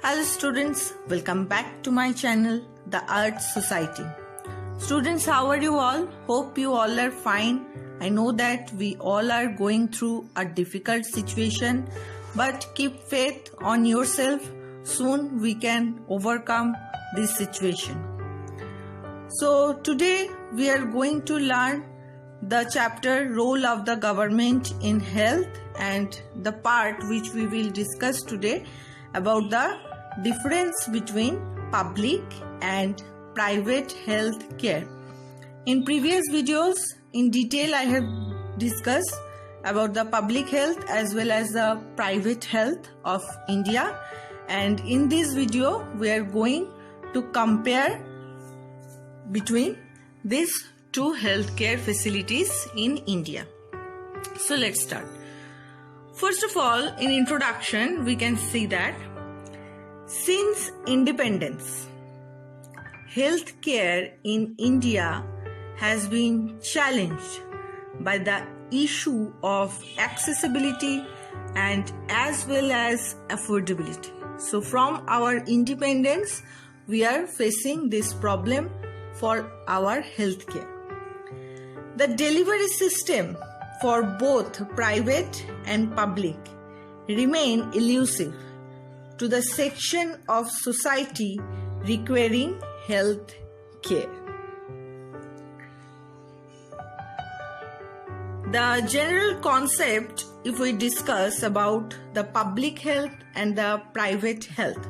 Hello students, welcome back to my channel, The Earth Society. Students, how are you all? Hope you all are fine. I know that we all are going through a difficult situation, but keep faith on yourself. Soon we can overcome this situation. So today we are going to learn the chapter Role of the Government in Health and the part which we will discuss today about the difference between public and private health care. In previous videos, in detail, I have discussed about the public health as well as the private health of India. And in this video, we are going to compare between these two healthcare facilities in India. So let's start. First of all, in introduction, we can see that since independence, healthcare in India has been challenged by the issue of accessibility and as well as affordability. So from our independence, we are facing this problem for our healthcare. The delivery system for both private and public remain elusive to the section of society requiring health care. The general concept, if we discuss about the public health and the private health.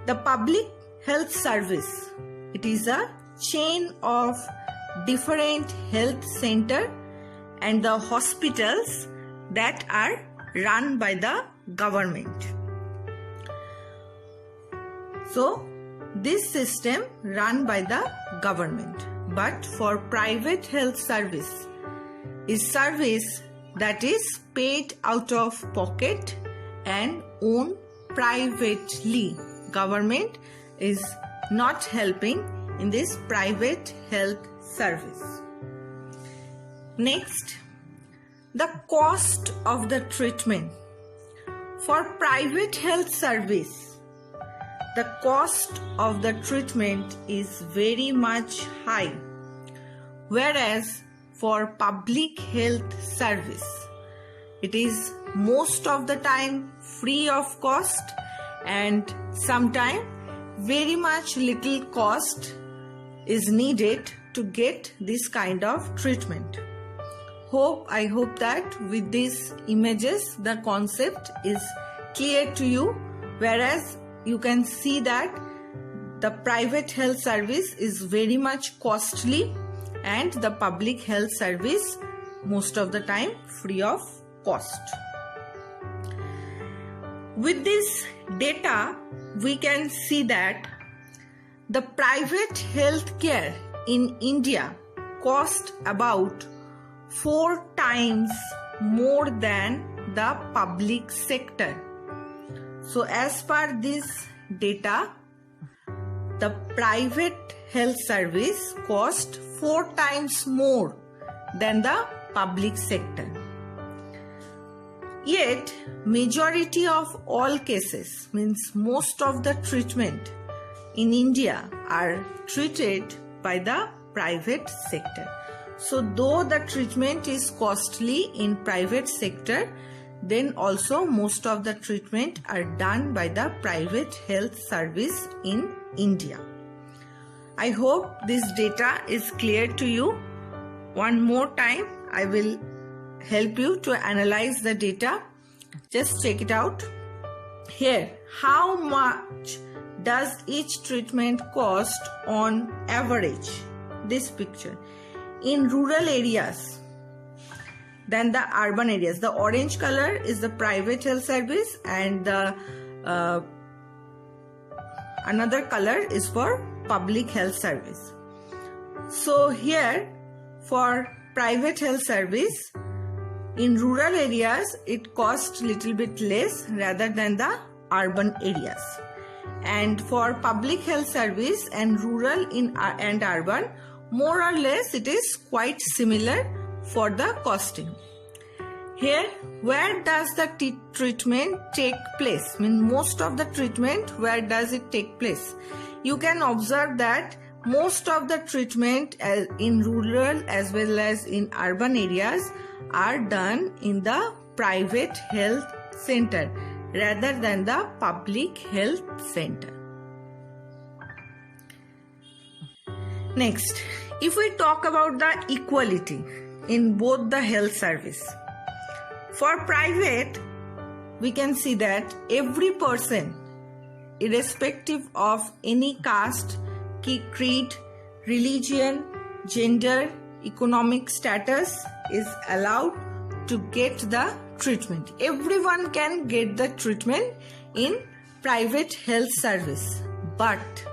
The public health service, it is a chain of different health centers and the hospitals that are run by the government. So, this system run by the government. But for private health service is service that is paid out of pocket and owned privately. Government is not helping in this private health service. Next, the cost of the treatment. For private health service, the cost of the treatment is very much high, whereas for public health service, it is most of the time free of cost and sometimes very much little cost is needed to get this kind of treatment. I hope that with these images the concept is clear to you, whereas you can see that the private health service is very much costly and the public health service most of the time free of cost. With this data, we can see that the private health care in India cost about 4 times more than the public sector. So as per this data, the private health service cost 4 times more than the public sector. Yet, majority of all cases, means most of the treatment in India are treated by the private sector. So though the treatment is costly in private sector, then also most of the treatment are done by the private health service in India. I hope this data is clear to you. One more time, I will help you to analyze the data. Just check it out. Here, how much does each treatment cost on average? This picture. In rural areas than the urban areas. The orange color is the private health service and the another color is for public health service. So here for private health service in rural areas it costs little bit less rather than the urban areas. And for public health service and rural and urban, more or less it is quite similar for the costing. Here, where does the treatment take place? Most of the treatment, where does it take place? You can observe that most of the treatment in rural as well as in urban areas are done in the private health center rather than the public health center. Next, if we talk about the equality in both the health service, for private, we can see that every person, irrespective of any caste, creed, religion, gender, economic status, is allowed to get the treatment. Everyone can get the treatment in private health service, but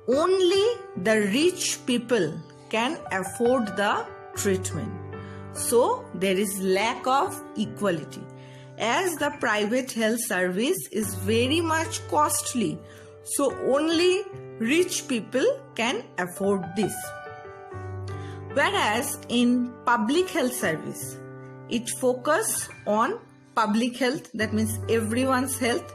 only the rich people can afford the treatment. So there is lack of equality, as the private health service is very much costly. So only rich people can afford this. Whereas in public health service, it focuses on public health, that means everyone's health.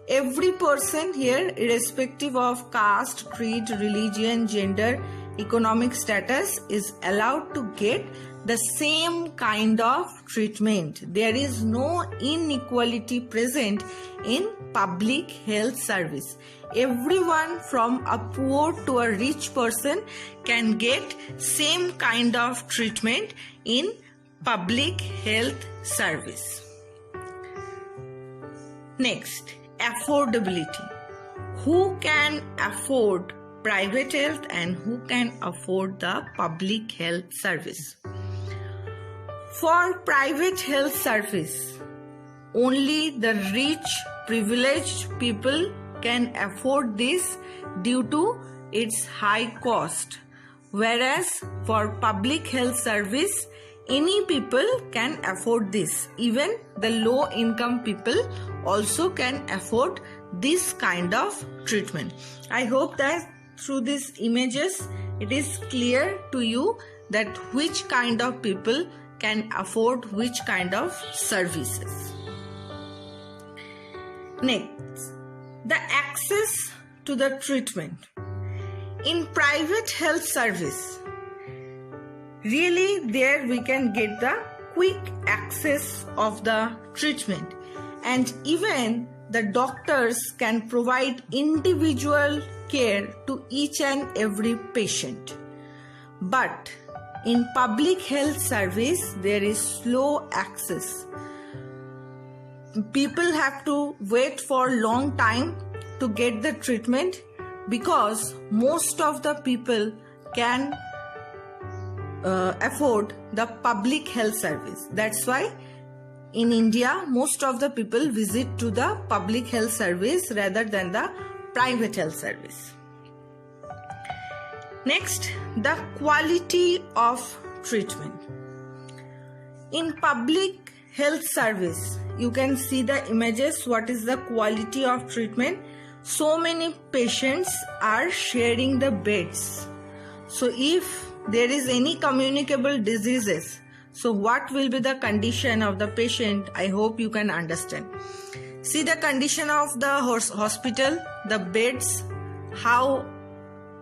Every person here, irrespective of caste, creed, religion, gender, economic status, is allowed to get the same kind of treatment. There is no inequality present in public health service. Everyone from a poor to a rich person can get same kind of treatment in public health service. Next, affordability. Who can afford private health and who can afford the public health service? For private health service, only the rich, privileged people can afford this due to its high cost. Whereas for public health service, any people can afford this. Even the low income people also can afford this kind of treatment. I hope that through these images it is clear to you that which kind of people can afford which kind of services. Next, the access to the treatment. In private health service, really there we can get the quick access of the treatment, and even the doctors can provide individual care to each and every patient. But in public health service, there is slow access. People have to wait for long time to get the treatment because most of the people can afford the public health service. That's why in India, most of the people visit to the public health service rather than the private health service. Next, the quality of treatment. In public health service, you can see the images. What is the quality of treatment? So many patients are sharing the beds. So if there is any communicable diseases, so what will be the condition of the patient? I hope you can understand. See the condition of the hospital, the beds, how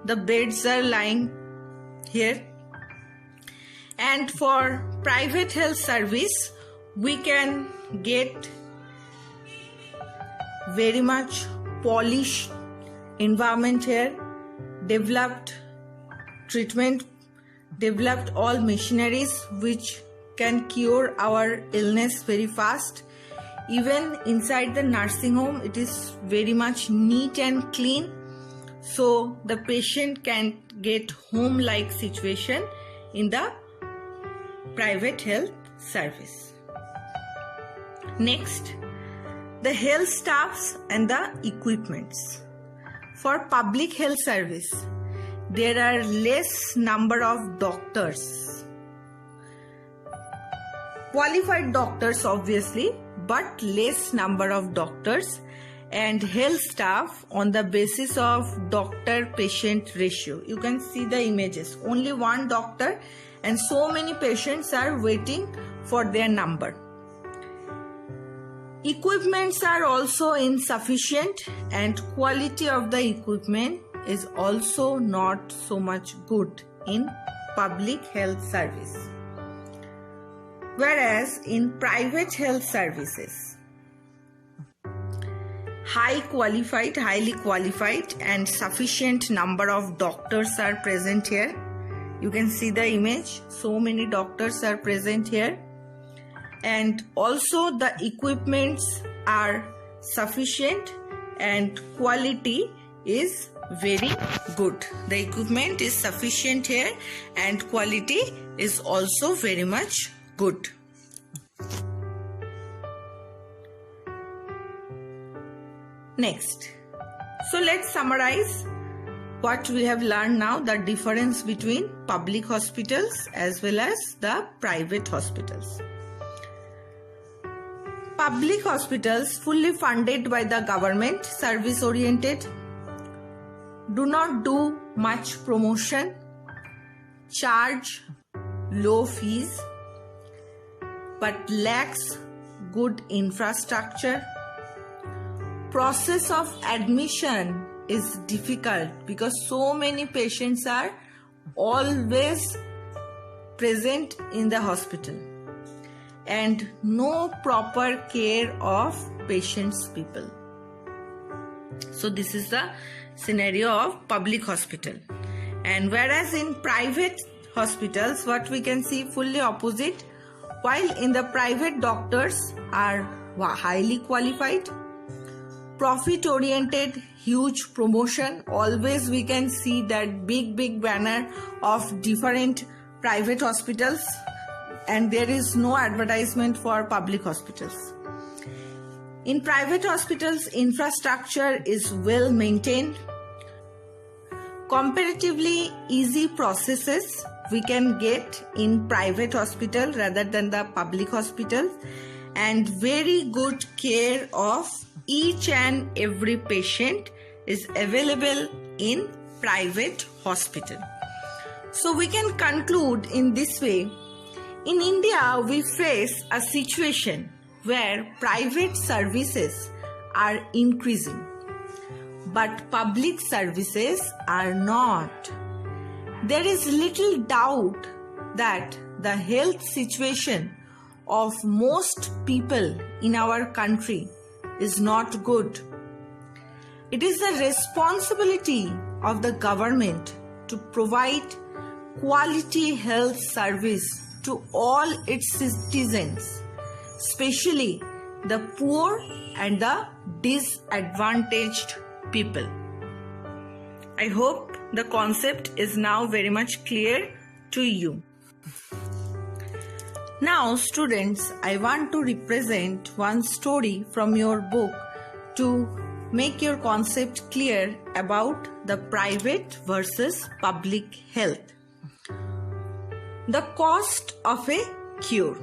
the beds are lying here. And for private health service, we can get very much polished environment here, developed treatment, developed all machineries which can cure our illness very fast. Even inside the nursing home, it is very much neat and clean, so the patient can get home-like situation in the private health service. Next, the health staffs and the equipments. For public health service, there are less number of doctors, qualified doctors obviously, but less number of doctors and health staff on the basis of doctor-patient ratio. You can see the images, only one doctor and so many patients are waiting for their number. Equipments are also insufficient and quality of the equipment is also not so much good in public health service. Whereas in private health services, highly qualified and sufficient number of doctors are present here. You can see the image, so many doctors are present here. And also the equipments are sufficient and quality is very good. The equipment is sufficient here and quality is also very much good. Next, so let's summarize what we have learned now, the difference between public hospitals as well as the private hospitals. Public hospitals, fully funded by the government, service oriented, do not do much promotion, charge low fees, but lacks good infrastructure. Process of admission is difficult because so many patients are always present in the hospital and no proper care of patients people. So this is the scenario of public hospital. And whereas in private hospitals, what we can see fully opposite. While in the private, doctors are highly qualified, profit oriented, huge promotion. Always we can see that big banner of different private hospitals, and there is no advertisement for public hospitals. In private hospitals, infrastructure is well maintained. Comparatively easy processes we can get in private hospital rather than the public hospital, and very good care of each and every patient is available in private hospital. So we can conclude in this way. In India, we face a situation where private services are increasing, but public services are not. There is little doubt that the health situation of most people in our country is not good. It is the responsibility of the government to provide quality health service to all its citizens, especially the poor and the disadvantaged people. I hope the concept is now very much clear to you. Now, students, I want to represent one story from your book to make your concept clear about the private versus public health. The cost of a cure.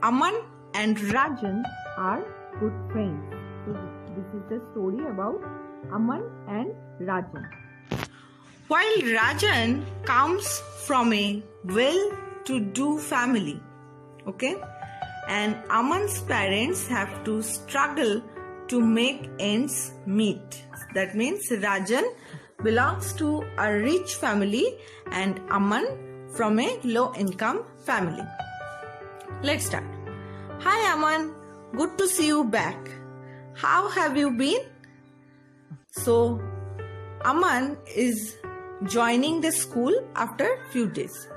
Aman and Rajan are good friends. So this is the story about Aman and Rajan. While Rajan comes from a well-to-do family, okay, and Aman's parents have to struggle to make ends meet. That means Rajan belongs to a rich family and Aman from a low-income family. Let's start. Hi Aman, good to see you back. How have you been? So Aman is joining the school after few days.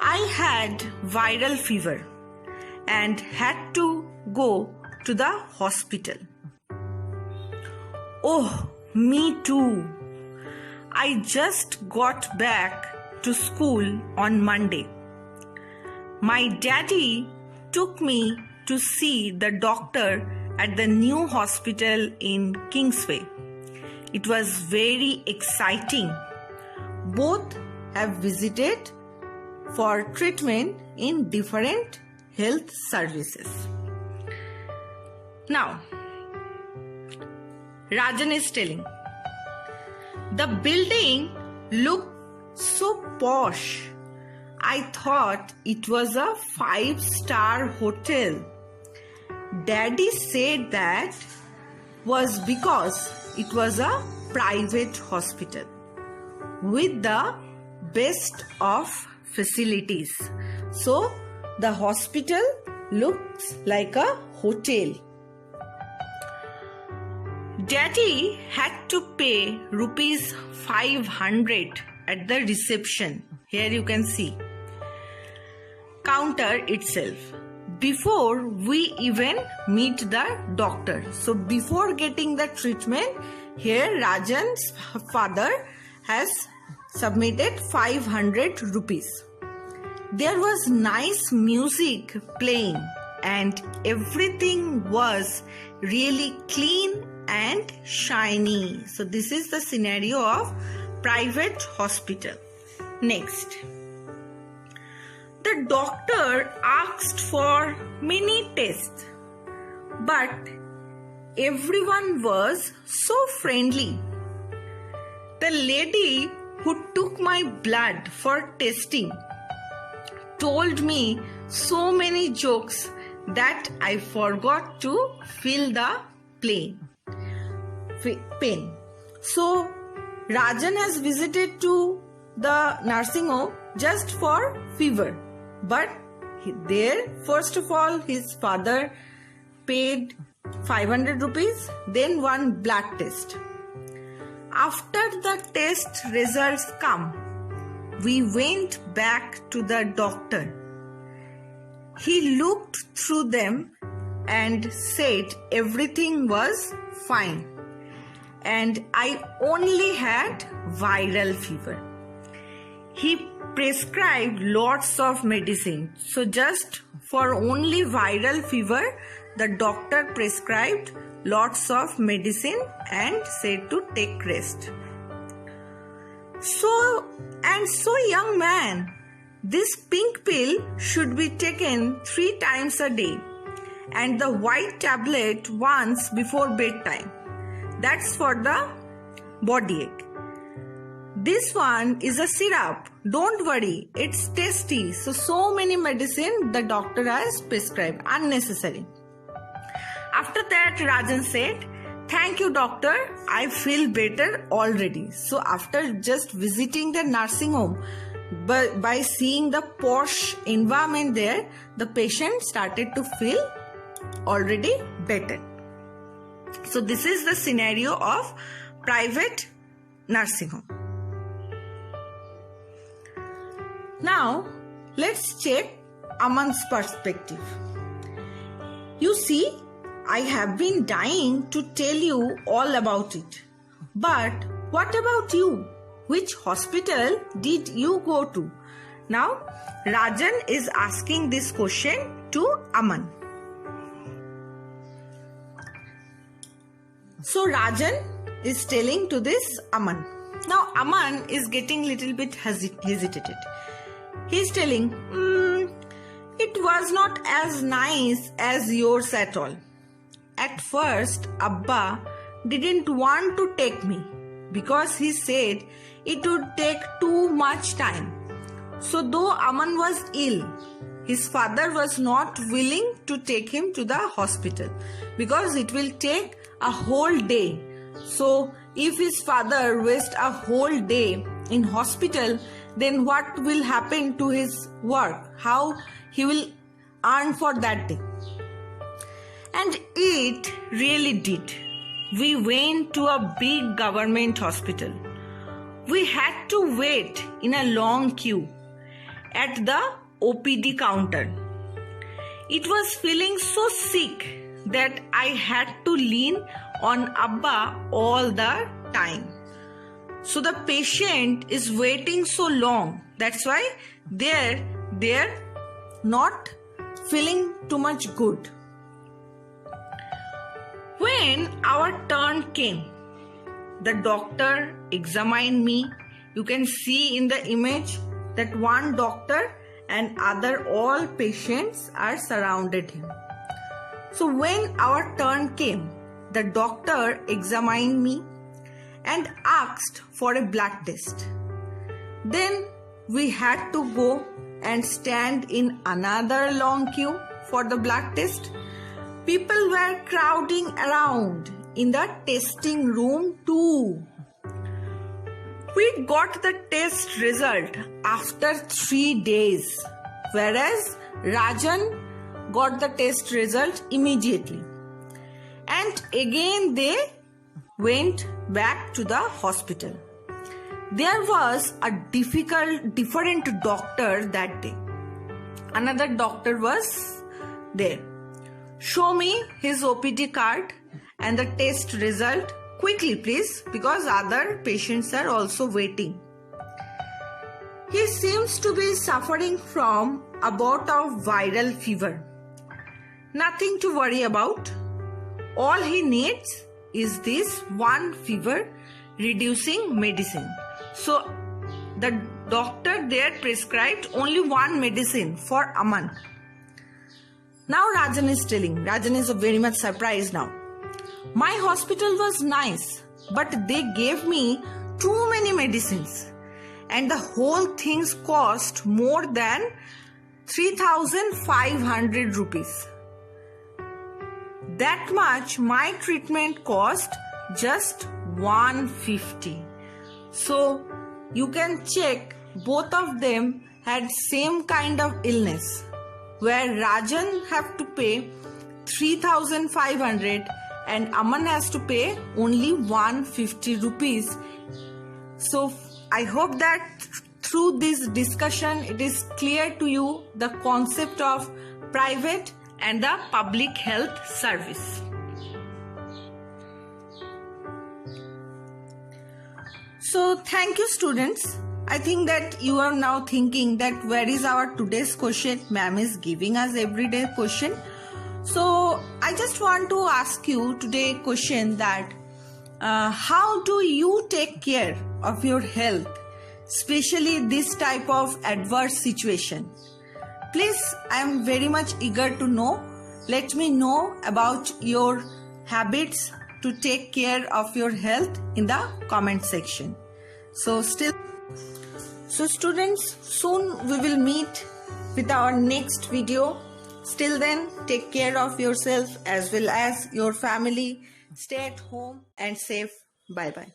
I had viral fever and had to go to the hospital. Oh, me too. I just got back to school on Monday. My daddy took me to see the doctor at the new hospital in Kingsway. It was very exciting. Both have visited for treatment in different health services. Now, Rajan is telling, the building looked so posh. I thought it was a 5-star hotel. Daddy said that was because it was a private hospital with the best of facilities. So the hospital looks like a hotel. Daddy had to pay rupees 500 at the reception. Here you can see counter itself before we even meet the doctor. So before getting the treatment, here Rajan's father has submitted 500 rupees. There was nice music playing and everything was really clean and shiny. So this is the scenario of private hospital. Next, the doctor asked for many tests, but everyone was so friendly. The lady who took my blood for testing told me so many jokes that I forgot to feel the pain. So Rajan has visited to the nursing home just for fever, but there first of all his father paid 500 rupees, then one blood test. After the test results come, we went back to the doctor. He looked through them and said everything was fine and I only had viral fever. He prescribed lots of medicine. So just for only viral fever, the doctor prescribed lots of medicine and said to take rest. So young man, this pink pill should be taken 3 times a day and the white tablet once before bedtime. That's for the body ache. This one is a syrup. Don't worry, it's tasty. So many medicine the doctor has prescribed, unnecessary. After that, Rajan said, "Thank you, doctor. I feel better already." So after just visiting the nursing home, by seeing the posh environment there, the patient started to feel already better. So this is the scenario of private nursing home. Now, let's check Aman's perspective. You see, I have been dying to tell you all about it. But what about you? Which hospital did you go to? Now, Rajan is asking this question to Aman. So Rajan is telling to this Aman. Now Aman is getting little bit hesitated. He's telling, it was not as nice as yours at all. At first, Abba didn't want to take me because he said it would take too much time. So though Aman was ill, his father was not willing to take him to the hospital because it will take a whole day. So if his father wastes a whole day in hospital, then what will happen to his work? How he will earn for that day? And it really did. We went to a big government hospital. We had to wait in a long queue at the OPD counter. It was feeling so sick that I had to lean on Abba all the time. So the patient is waiting so long. That's why they're not feeling too much good. When our turn came, the doctor examined me. You can see in the image that one doctor and other all patients are surrounded him. So when our turn came, the doctor examined me and asked for a blood test. Then we had to go and stand in another long queue for the blood test. People were crowding around in the testing room too. We got the test result after 3 days, whereas Rajan got the test result immediately. And again they went back to the hospital. There was a different doctor that day. Another doctor was there. Show me his OPD card and the test result quickly, please, because other patients are also waiting. He seems to be suffering from a bout of viral fever. Nothing to worry about. All he needs is this one fever reducing medicine. So the doctor there prescribed only one medicine for a month. Now Rajan is telling, Rajan is very much surprised now. My hospital was nice, but they gave me too many medicines and the whole things cost more than 3,500 rupees. That much my treatment cost just 150. So you can check, both of them had same kind of illness, where Rajan have to pay 3,500 and Aman has to pay only 150 rupees. So I hope that through this discussion it is clear to you the concept of private and the public health service. So thank you, students. I think that you are now thinking that where is our today's question? Ma'am is giving us everyday question. So I just want to ask you today question that how do you take care of your health, especially this type of adverse situation? Please, I am very much eager to know. Let me know about your habits to take care of your health in the comment section. So students, soon we will meet with our next video. Till then, take care of yourself as well as your family. Stay at home and safe. Bye bye.